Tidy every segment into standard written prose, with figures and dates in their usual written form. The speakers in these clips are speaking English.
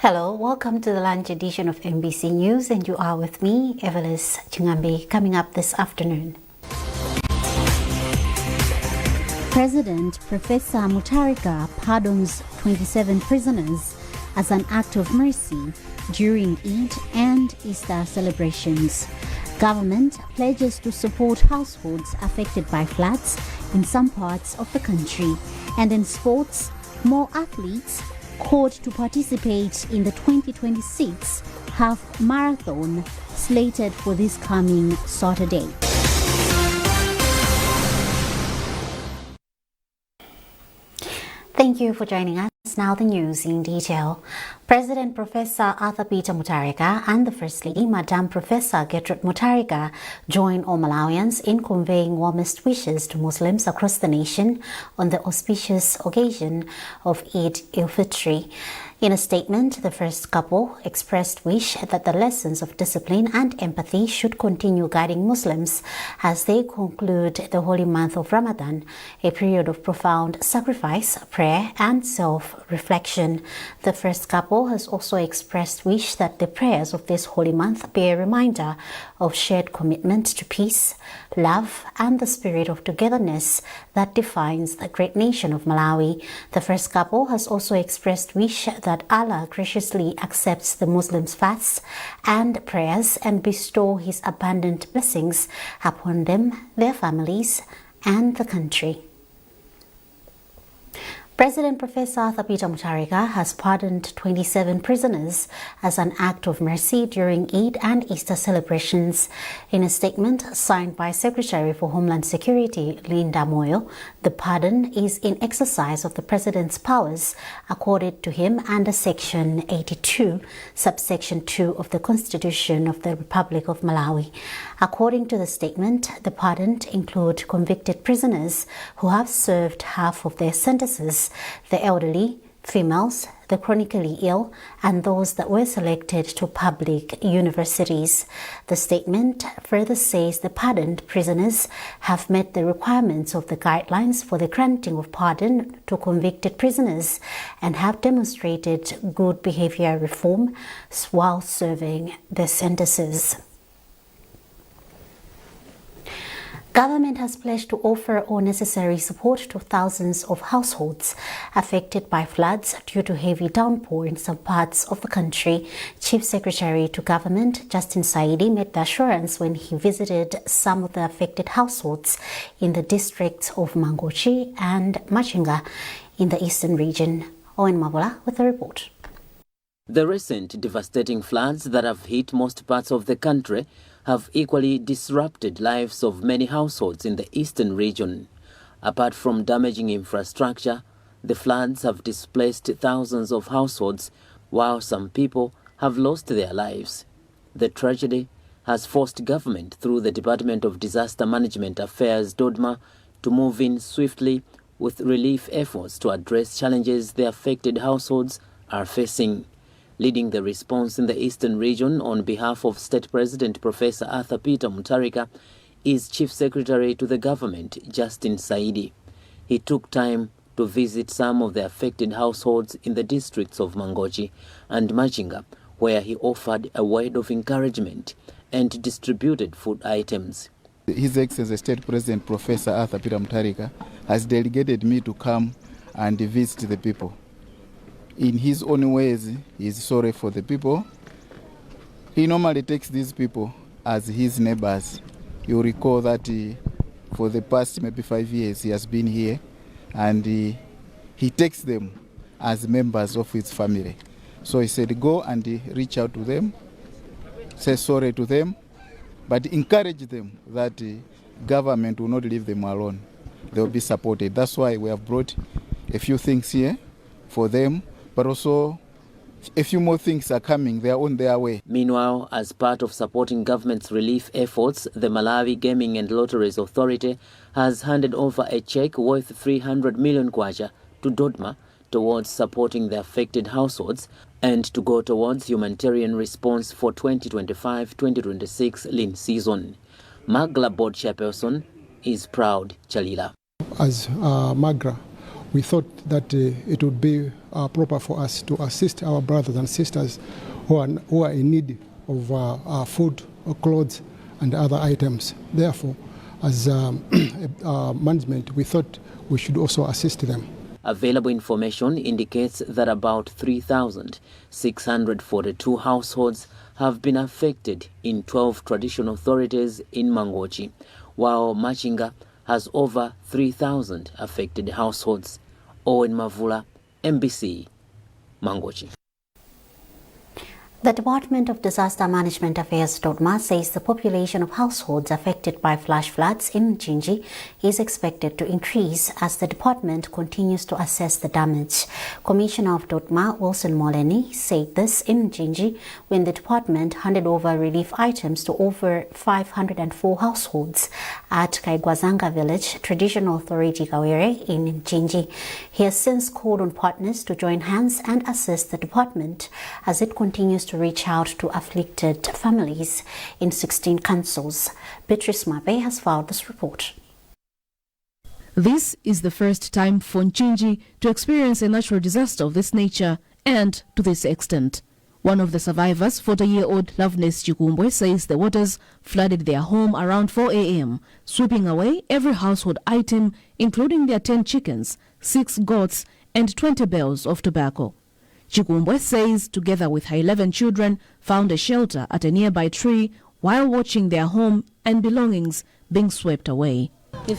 Hello, welcome to the lunch edition of MBC News, and you are with me, Evelis Chingambi. Coming up this afternoon. President Professor Mutharika pardons 27 prisoners as an act of mercy during Eid and Easter celebrations. Government pledges to support households affected by floods in some parts of the country. And in sports, more athletes called to participate in the 2026 half marathon slated for this coming Saturday. Thank you for joining us. Now the news in detail. President Professor Arthur Peter Mutharika and the First Lady, Madam Professor Gertrude Mutharika, join all Malawians in conveying warmest wishes to Muslims across the nation on the auspicious occasion of Eid al-Fitr. In a statement, the first couple expressed wish that the lessons of discipline and empathy should continue guiding Muslims as they conclude the holy month of Ramadan, a period of profound sacrifice, prayer, and self-reflection. The first couple has also expressed wish that the prayers of this holy month be a reminder of shared commitment to peace, love, and the spirit of togetherness that defines the great nation of Malawi. The first couple has also expressed wish that Allah graciously accepts the Muslims' fasts and prayers and bestow His abundant blessings upon them, their families, and the country. President Professor Arthur Peter Mutharika has pardoned 27 prisoners as an act of mercy during Eid and Easter celebrations. In a statement signed by Secretary for Homeland Security Linda Moyo, the pardon is in exercise of the President's powers accorded to him under Section 82, subsection 2 of the Constitution of the Republic of Malawi. According to the statement, the pardoned include convicted prisoners who have served half of their sentences, the elderly, females, the chronically ill, and those that were selected to public universities. The statement further says the pardoned prisoners have met the requirements of the guidelines for the granting of pardon to convicted prisoners and have demonstrated good behavior reform while serving their sentences. Government has pledged to offer all necessary support to thousands of households affected by floods due to heavy downpour in some parts of the country. Chief Secretary to Government Justin Saidi made the assurance when he visited some of the affected households in the districts of Mangochi and Machinga in the eastern region. Owen Mabola with the report. The recent devastating floods that have hit most parts of the country have equally disrupted lives of many households in the eastern region. Apart from damaging infrastructure, the floods have displaced thousands of households, while some people have lost their lives. The tragedy has forced government through the Department of Disaster Management Affairs (DODMA) to move in swiftly with relief efforts to address challenges the affected households are facing. Leading the response in the eastern region on behalf of State President Professor Arthur Peter Mutharika is Chief Secretary to the Government Justin Saidi. He took time to visit some of the affected households in the districts of Mangochi and Machinga, where he offered a word of encouragement and distributed food items. His Excellency State President Professor Arthur Peter Mutharika has delegated me to come and visit the people. In his own ways, he is sorry for the people. He normally takes these people as his neighbors. You recall that for the past maybe 5 years he has been here, and he takes them as members of his family. So he said, go and reach out to them, say sorry to them, but encourage them that government will not leave them alone. They will be supported. That's why we have brought a few things here for them, but also a few more things are coming. They are on their way. Meanwhile, as part of supporting government's relief efforts, the Malawi Gaming and Lotteries Authority has handed over a check worth 300 million kwacha to DODMA towards supporting the affected households and to go towards humanitarian response for 2025-2026 lean season. Magla board chairperson is proud Chalila. As Magra, we thought that it would be proper for us to assist our brothers and sisters who are in need of food, or clothes, and other items. Therefore, as management, we thought we should also assist them. Available information indicates that about 3,642 households have been affected in 12 traditional authorities in Mangochi, while Machinga has over 3,000 affected households. Owen Mavula, MBC, Mangochi. The Department of Disaster Management Affairs, DODMA, says the population of households affected by flash floods in Mchinji is expected to increase as the department continues to assess the damage. Commissioner of DODMA, Wilson Moleni, said this in Mchinji when the department handed over relief items to over 504 households at Kaigwazanga Village, Traditional Authority Kawere in Mchinji. He has since called on partners to join hands and assist the department as it continues to reach out to afflicted families in 16 councils. Beatrice Mabe has filed this report. This is the first time for Mchinji to experience a natural disaster of this nature and to this extent. One of the survivors, 40-year-old Loveness Chikumbwe, says the waters flooded their home around 4 a.m., sweeping away every household item, including their 10 chickens, 6 goats, and 20 bales of tobacco. Chikumbwe says, together with her 11 children, found a shelter at a nearby tree while watching their home and belongings being swept away. The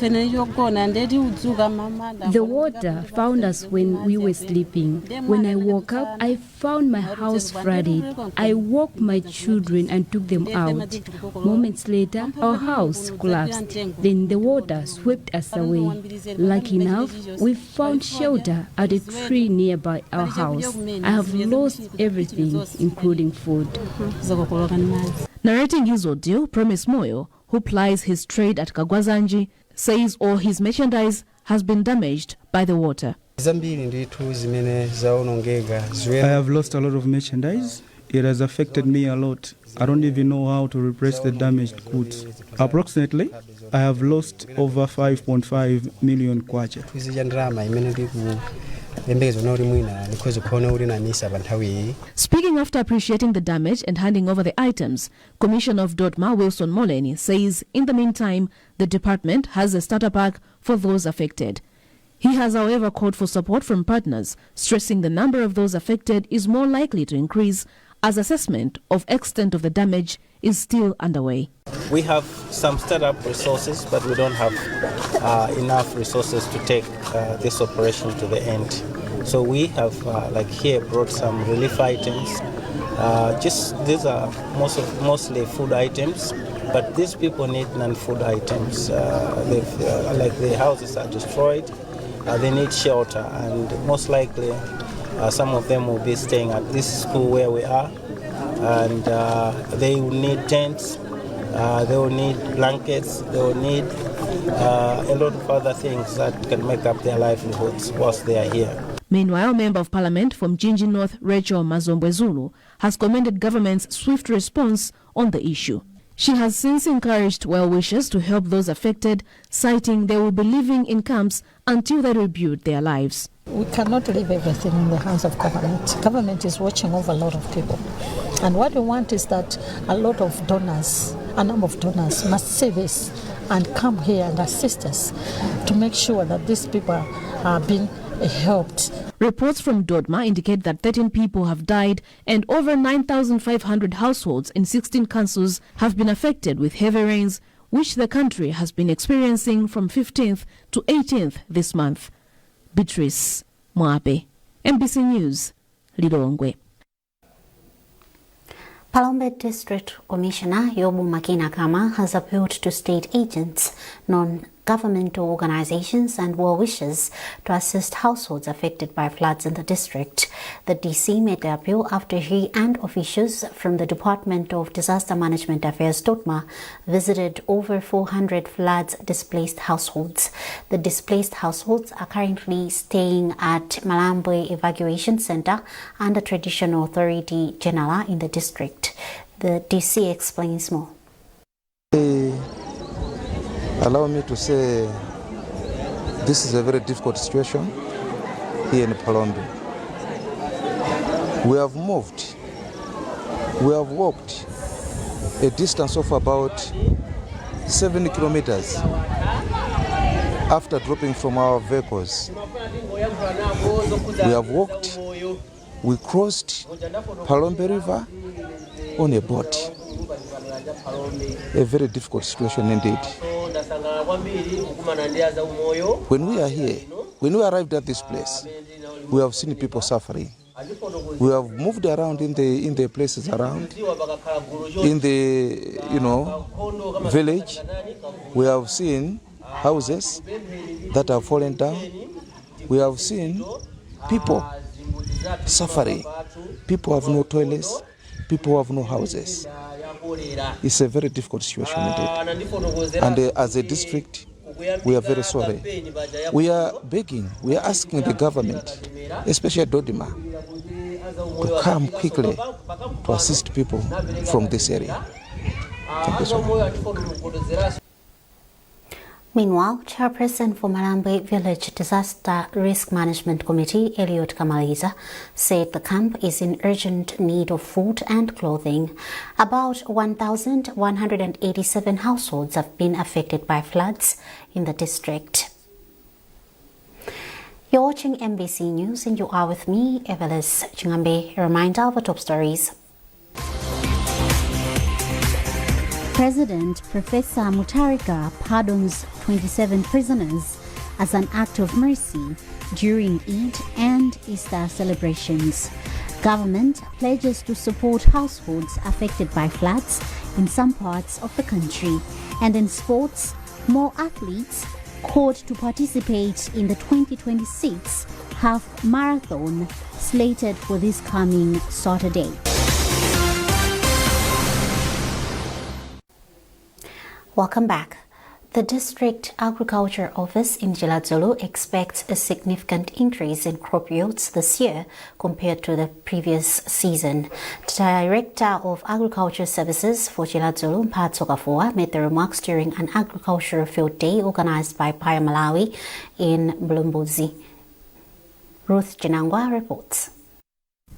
water found us when we were sleeping. When I woke up, I found my house flooded. I woke my children and took them out. Moments later, our house collapsed. Then the water swept us away. Lucky enough, we found shelter at a tree nearby our house. I have lost everything, including food. Narrating his ordeal, Promise Moyo, who plies his trade at Kagwazanji, says all his merchandise has been damaged by the water. I have lost a lot of merchandise. It has affected me a lot. I don't even know how to replace the damaged goods. Approximately, I have lost over 5.5 million kwacha. Speaking after appreciating the damage and handing over the items, Commissioner of DODMA, Wilson Moleni, says in the meantime, the department has a starter pack for those affected. He has, however, called for support from partners, stressing the number of those affected is more likely to increase as assessment of extent of the damage is still underway. We have some startup resources, but we don't have enough resources to take this operation to the end. So we have, like here, brought some relief items. These are mostly food items, but these people need non-food items. Like the houses are destroyed, they need shelter, and most likely some of them will be staying at this school where we are, and they will need tents, they will need blankets, they will need a lot of other things that can make up their livelihoods whilst they are here. Meanwhile, Member of Parliament from Jinji North, Rachel Mazombwe Zulu, has commended government's swift response on the issue. She has since encouraged well-wishers to help those affected, citing they will be living in camps until they rebuild their lives. We cannot leave everything in the hands of government. Government is watching over a lot of people. And what we want is that a number of donors must see this and come here and assist us to make sure that these people are being helped. Reports from DODMA indicate that 13 people have died and over 9,500 households in 16 councils have been affected with heavy rains, which the country has been experiencing from 15th to 18th this month. Beatrice Mwabe, MBC News, Lilongwe. Palombe District Commissioner Yobu Makina Kama has appealed to state agents, non-governmental organizations and well-wishers to assist households affected by floods in the district. The DC made the appeal after he and officials from the Department of Disaster Management Affairs, DODMA, visited over 400 floods-displaced households. The displaced households are currently staying at Malambwe Evacuation Center under Traditional Authority Genala in the district. The DC explains more. Allow me to say this is a very difficult situation here in Palombe. We have moved. We have walked a distance of about 7 kilometers after dropping from our vehicles. We have walked, we crossed Palombe River on a boat. A very difficult situation indeed. When we are here, when we arrived at this place, we have seen people suffering. We have moved around in the places around, in the village. We have seen houses that have fallen down. We have seen people suffering. People have no toilets. People have no houses. It's a very difficult situation indeed. And as a district, we are very sorry. We are begging, we are asking the government, especially Dodima, to come quickly to assist people from this area. Thank you so much. Meanwhile, Chairperson for Malawi Village Disaster Risk Management Committee, Eliot Kamaliza, said the camp is in urgent need of food and clothing. About 1,187 households have been affected by floods in the district. You're watching MBC News and you are with me, Evelis Chingambe. A reminder of the top stories. President Professor Mutharika pardons 27 prisoners as an act of mercy during Eid and Easter celebrations. Government pledges to support households affected by floods in some parts of the country. And in sports, more athletes called to participate in the 2026 half marathon slated for this coming Saturday. Welcome back. The District Agriculture Office in Jiladzulu expects a significant increase in crop yields this year compared to the previous season. The Director of Agriculture Services for Jiladzulu, Mphatso Kafua, made the remarks during an agricultural field day organized by Paya Malawi in Mlumbuzi. Ruth Jinangwa reports.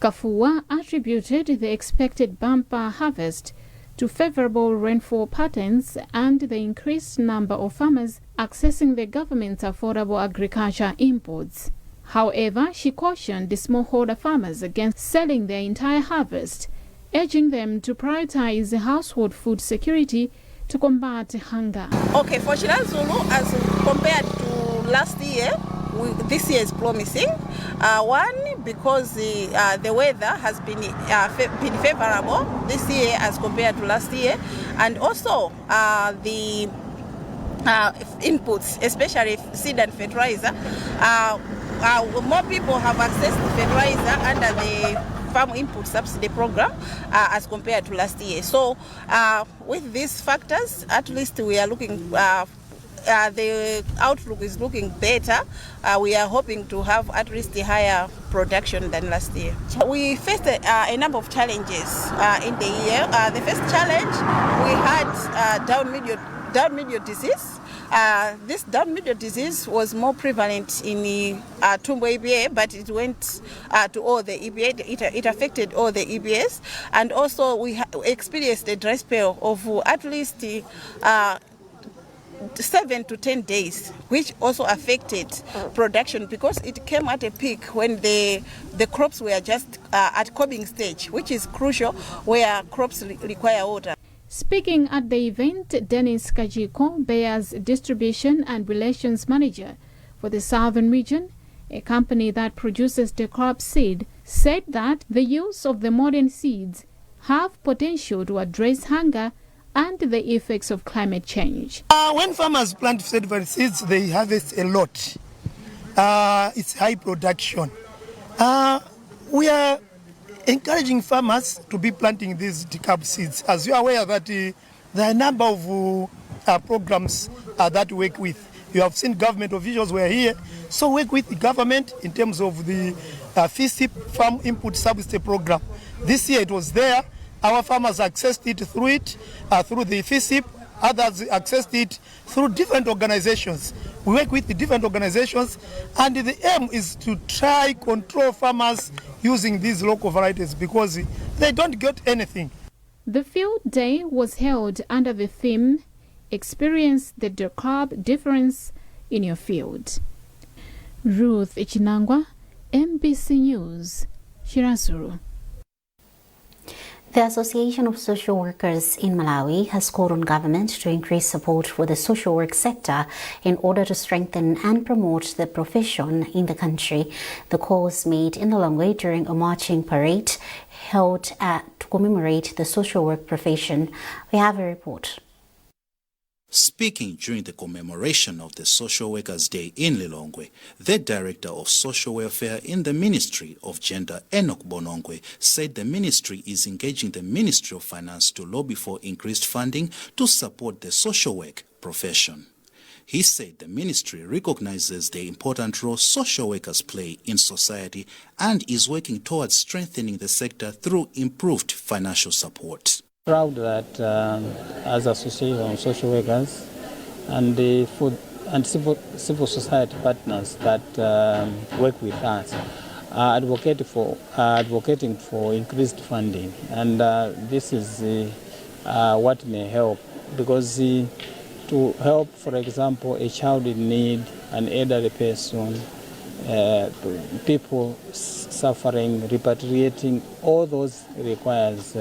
Kafua attributed the expected bumper harvest to favorable rainfall patterns and the increased number of farmers accessing the government's affordable agriculture imports. However, she cautioned the smallholder farmers against selling their entire harvest, urging them to prioritize household food security to combat hunger. Okay, for Jiladzulu, as compared to last year, this year is promising. One, because the weather has been favorable this year as compared to last year, and also the inputs, especially seed and fertilizer, more people have access to fertilizer under the Farm Input Subsidy Program as compared to last year. So with these factors, at least we are looking the outlook is looking better. We are hoping to have at least a higher production than last year. We faced a number of challenges in the year. The first challenge, we had down mildew disease. This down mildew disease was more prevalent in the Tumbo EBA, but it went to all the EBA. It affected all the EBAs. And also we experienced a dry spell of at least 7 to 10 days, which also affected production because it came at a peak when the crops were just at cobbing stage, which is crucial where crops require water. Speaking at the event, Dennis Kajiko, Bayer's Distribution and Relations Manager for the Southern Region, a company that produces the crop seed, said that the use of the modern seeds have potential to address hunger and the effects of climate change. When farmers plant vetiver seeds, they harvest a lot. It's high production. We are encouraging farmers to be planting these decab seeds. As you are aware that there are a number of programs that work with. You have seen government officials were here, so work with the government in terms of the FISIP Farm Input Subsidy Program. This year it was there. Our farmers accessed it through the FISIP, others accessed it through different organizations. We work with the different organizations, and the aim is to try control farmers using these local varieties because they don't get anything. The field day was held under the theme, Experience the Decarb Difference in Your Field. Ruth Ichinangwa, MBC News, Shirasuru. The Association of Social Workers in Malawi has called on government to increase support for the social work sector in order to strengthen and promote the profession in the country. The call was made in Lilongwe during a marching parade held to commemorate the social work profession. We have a report. Speaking during the commemoration of the Social Workers' Day in Lilongwe, the Director of Social Welfare in the Ministry of Gender, Enoch Bonongwe, said the ministry is engaging the Ministry of Finance to lobby for increased funding to support the social work profession. He said the ministry recognizes the important role social workers play in society and is working towards strengthening the sector through improved financial support. Proud that as Association of Social Workers and the food and civil society partners that work with us are advocating for increased funding, and this is what may help, because to help, for example, a child in need, an elderly person, people suffering, repatriating, all those requires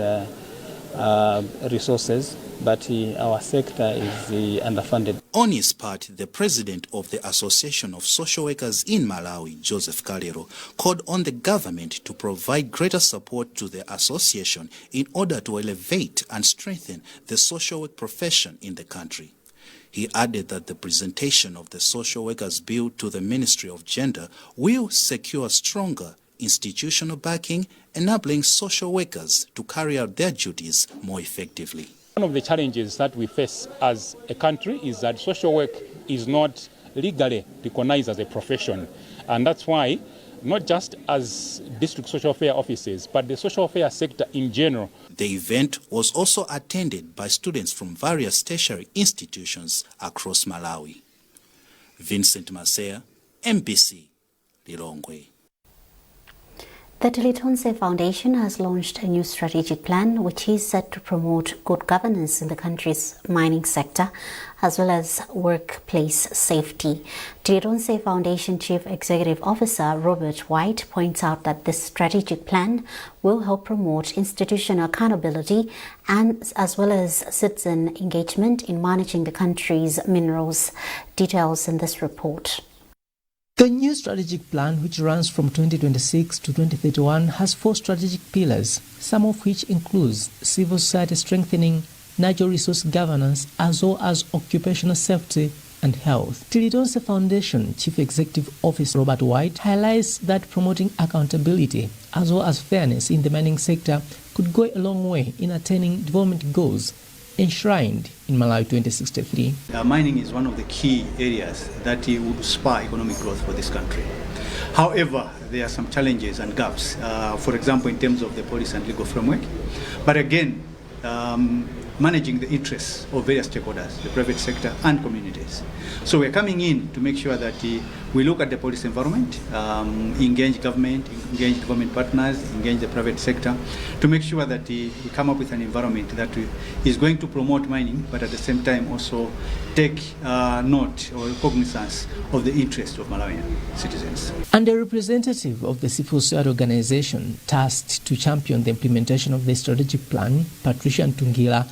resources, but our sector is underfunded. On his part, the president of the Association of Social Workers in Malawi, Joseph Kalero, called on the government to provide greater support to the association in order to elevate and strengthen the social work profession in the country. He added that the presentation of the Social Workers Bill to the Ministry of Gender will secure stronger institutional backing, enabling social workers to carry out their duties more effectively. One of the challenges that we face as a country is that social work is not legally recognized as a profession. And that's why, not just as district social welfare offices, but the social welfare sector in general. The event was also attended by students from various tertiary institutions across Malawi. Vincent Masea, MBC, Lilongwe. The Tilitonse Foundation has launched a new strategic plan which is set to promote good governance in the country's mining sector as well as workplace safety. Tilitonse Foundation Chief Executive Officer Robert White points out that this strategic plan will help promote institutional accountability and as well as citizen engagement in managing the country's minerals. Details in this report. The new strategic plan, which runs from 2026 to 2031, has 4 strategic pillars, some of which includes civil society strengthening, natural resource governance, as well as occupational safety and health. Tilitonse Foundation Chief Executive Officer Robert White highlights that promoting accountability as well as fairness in the mining sector could go a long way in attaining development goals enshrined in Malawi 2063. Mining is one of the key areas that would spur economic growth for this country. However, there are some challenges and gaps, for example, in terms of the policy and legal framework. But again, managing the interests of various stakeholders, the private sector and communities. So we're coming in to make sure that we look at the policy environment, engage government, engage government partners, engage the private sector, to make sure that we come up with an environment that is going to promote mining, but at the same time also take note or cognizance of the interests of Malawian citizens. And a representative of the civil society organization tasked to champion the implementation of the strategic plan, Patricia Ntungila,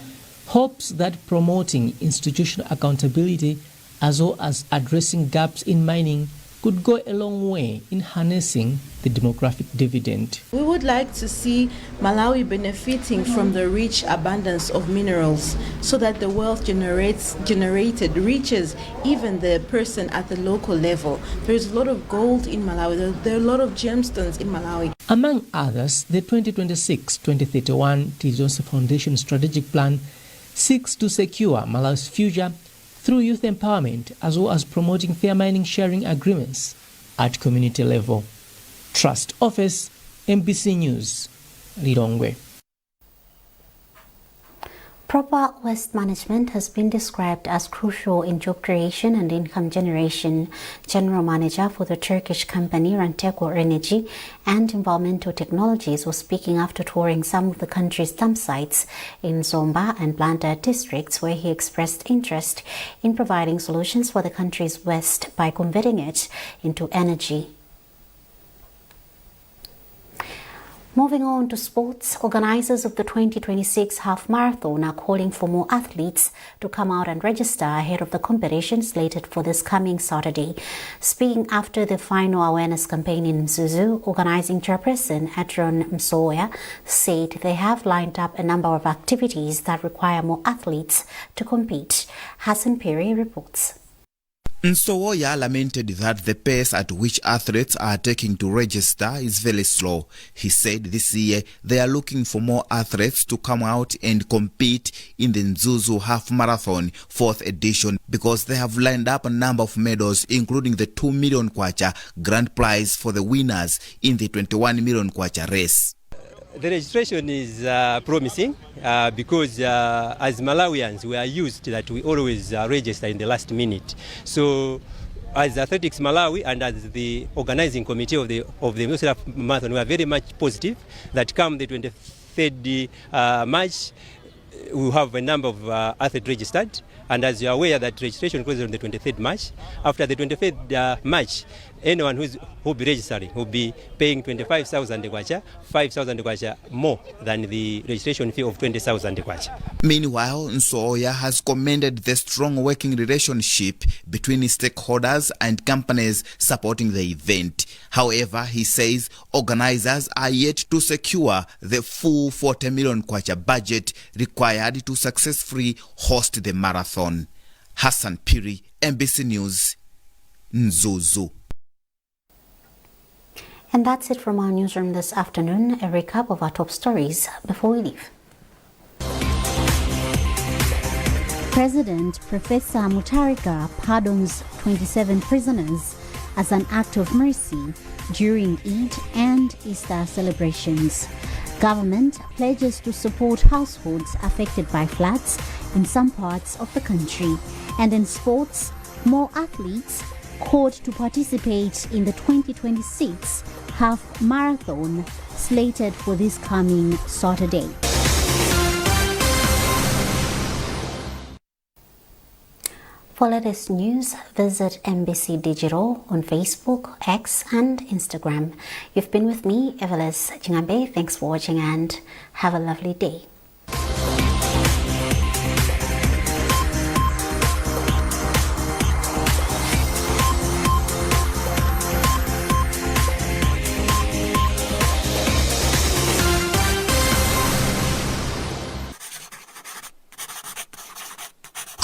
hopes that promoting institutional accountability as well as addressing gaps in mining could go a long way in harnessing the demographic dividend. We would like to see Malawi benefiting from the rich abundance of minerals so that the wealth generated reaches even the person at the local level. There is a lot of gold in Malawi. There are a lot of gemstones in Malawi. Among others, the 2026-2031 Tilitonse Foundation Strategic Plan seeks to secure Malawi's future through youth empowerment as well as promoting fair mining sharing agreements at community level. Trust Office, MBC News, Lilongwe. Proper waste management has been described as crucial in job creation and income generation. General Manager for the Turkish company Ranteco Energy and Environmental Technologies was speaking after touring some of the country's dump sites in Zomba and Blanda districts, where he expressed interest in providing solutions for the country's waste by converting it into energy. Moving on to sports, organizers of the 2026 half marathon are calling for more athletes to come out and register ahead of the competition slated for this coming Saturday. Speaking after the final awareness campaign in Mzuzu, organizing chairperson Adron Msoya said they have lined up a number of activities that require more athletes to compete. Hassan Piri reports. Nsowoya lamented that the pace at which athletes are taking to register is very slow. He said this year they are looking for more athletes to come out and compete in the Mzuzu Half Marathon 4th edition because they have lined up a number of medals, including the 2 million kwacha grand prize for the winners in the 21 million kwacha race. The registration is promising because as Malawians we are used that we always register in the last minute. So as Athletics Malawi and as the organizing committee of the Mzuzu Marathon, we are very much positive that come the 23rd March we will have a number of athletes registered. And as you are aware that registration closes on the 23rd March. After the 23rd March, anyone who will be registering will be paying 25,000 kwacha, 5,000 kwacha more than the registration fee of 20,000 kwacha. Meanwhile, Nsoya has commended the strong working relationship between stakeholders and companies supporting the event. However, he says organizers are yet to secure the full 40 million kwacha budget required to successfully host the marathon. Hassan Piri, MBC News, Mzuzu. And that's it from our newsroom this afternoon. A recap of our top stories before we leave. President Professor Mutharika pardons 27 prisoners as an act of mercy during Eid and Easter celebrations. Government pledges to support households affected by floods in some parts of the country. And in sports, more athletes called to participate in the 2026 half marathon slated for this coming Saturday. For latest news, visit MBC Digital on Facebook, X and Instagram. You've been with me, Evelis Jingambe. Thanks for watching and have a lovely day.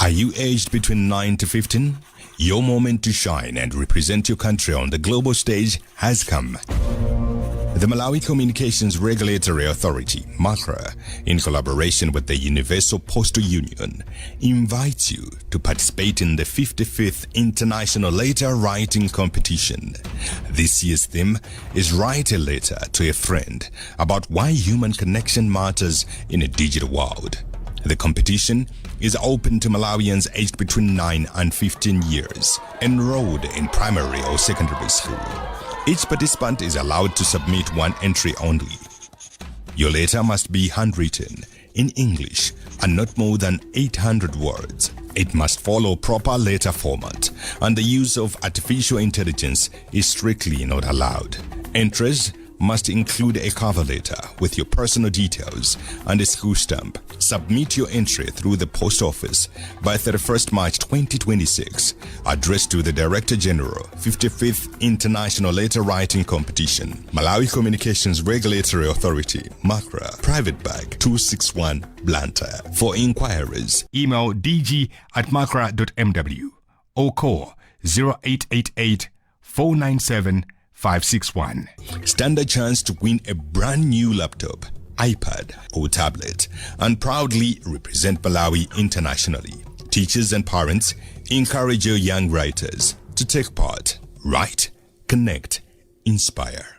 Are you aged between 9 to 15? Your moment to shine and represent your country on the global stage has come. The Malawi Communications Regulatory Authority, MACRA, in collaboration with the Universal Postal Union, invites you to participate in the 55th International Letter Writing Competition. This year's theme is Write a Letter to a Friend about why human connection matters in a digital world. The competition is open to Malawians aged between 9 and 15 years, enrolled in primary or secondary school. Each participant is allowed to submit one entry only. Your letter must be handwritten in English and not more than 800 words. It must follow proper letter format, and the use of artificial intelligence is strictly not allowed. Entries must include a cover letter with your personal details and a school stamp. Submit your entry through the post office by 31st March 2026. Addressed to the Director General, 55th International Letter Writing Competition, Malawi Communications Regulatory Authority, MACRA, Private Bag 261, Blantyre. For inquiries, email dg@macra.mw or call 0888 497 561. Stand a chance to win a brand new laptop, iPad or tablet and proudly represent Malawi internationally. Teachers and parents, encourage your young writers to take part. Write, connect, inspire.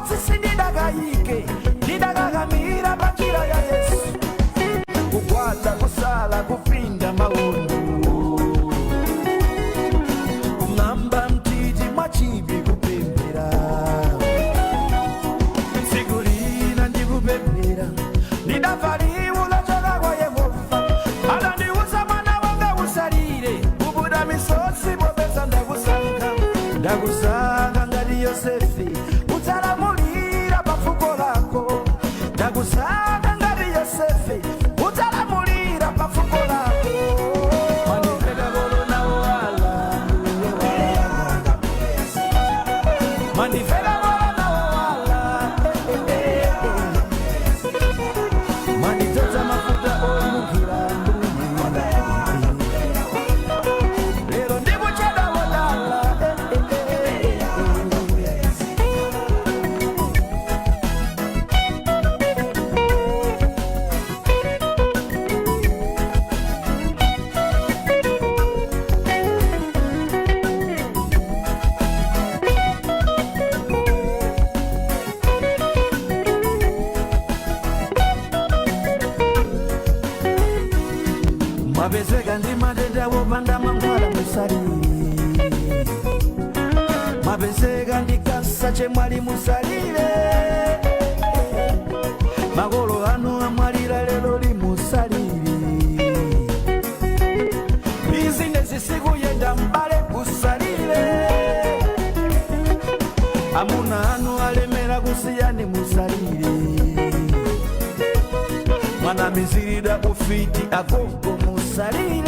Motsi sindidagayike, ndidagagamira panjira ya Yesu. Kukwata, kusala, kupinda maundu. Ngamba mtiji machibi kupembera. Sigurina ndikupembera. Ndidavaliula chaka kwa Yehova. Alandiuza mwana wanga usalire. Kubuda misozi popeza ndakusanga. Ndakusanga ngati Yosefe. Utalamulira pafuko lako. Ndakusanga ngati Yosefe. Utalamulira pafuko lako. Manifeka korona wala. Manifeka korona wala. Manitoza mafuta omukira nduni. Lero ndikucheda wala. Mabezeka ndi matenda wopanda mankhwala musalire. Mabezeka ndi kansa chemwali musalire. Makolo anu amwalira lero limusalire. Bizinesi sikuyenda mbale musalire. Amuna anu alemera kusiyani musalire. Mwana mizirida ufiti agogo musalire.